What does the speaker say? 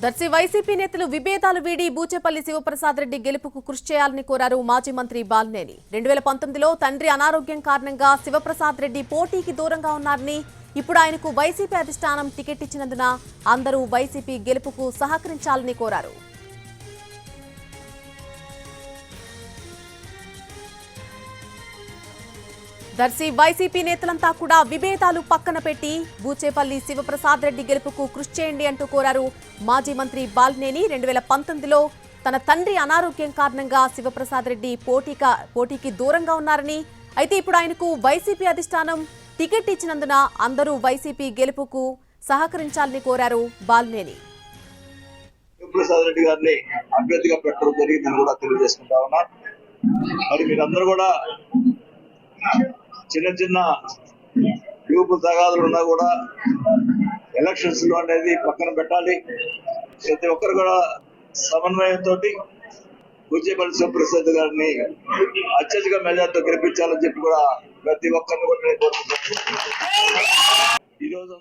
Darsi YCP నేతలు విభేదాలు వీడి బూచేపల్లి శివప్రసాద్ రెడ్డి గెలుపుకు కృషి చేయాలని కోరారు మాజీ మంత్రి బాలినేని. 2019లో తండ్రి అనారోగ్యం కారణంగా శివప్రసాద్ రెడ్డి పోటీకి దూరంగా ఉన్నారని, ఇప్పుడు ఆయనకు వైసీపీ అధిష్టానం టికెట్ ఇచ్చినందున అందరూ వైసీపీ గెలుపుకు సహకరించాలని కోరారు. దర్శి వైసీపీ నేతలంతా కూడా విభేదాలు పక్కన పెట్టి బూచేపల్లి శివప్రసాద్ రెడ్డి గెలుపుకు కృషి చేయండి అంటూ కోరారు మాజీ మంత్రి బాలినేని. 2019లో తన తండ్రి అనారోగ్యం కారణంగా శివప్రసాద్ రెడ్డి పోటీకి దూరంగా ఉన్నారని, అయితే ఇప్పుడు ఆయనకు వైసీపీ అధిష్టానం టికెట్ ఇచ్చినందున అందరూ వైసీపీ గెలుపుకు సహకరించాలని కోరారు బాలినేని. శివప్రసాద్ రెడ్డి గారిని అభ్యర్థిగా పెట్టడం జరిగిందని కూడా తెలియజేసుకుంటా ఉన్నా. మరి మీరందరూ కూడా చిన్న చిన్న గ్రూపు తగాదులు ఉన్నా కూడా ఎలక్షన్స్ లో అనేది పక్కన పెట్టాలి. ప్రతి ఒక్కరు కూడా సమన్వయంతో బూచేపల్లి శివప్రసాద్ గారిని అత్యధిక మెజార్టీతో గెలిపించాలని చెప్పి కూడా ప్రతి ఒక్కరిని కూడా నేను కోరుకుంటున్నాను. ఈరోజు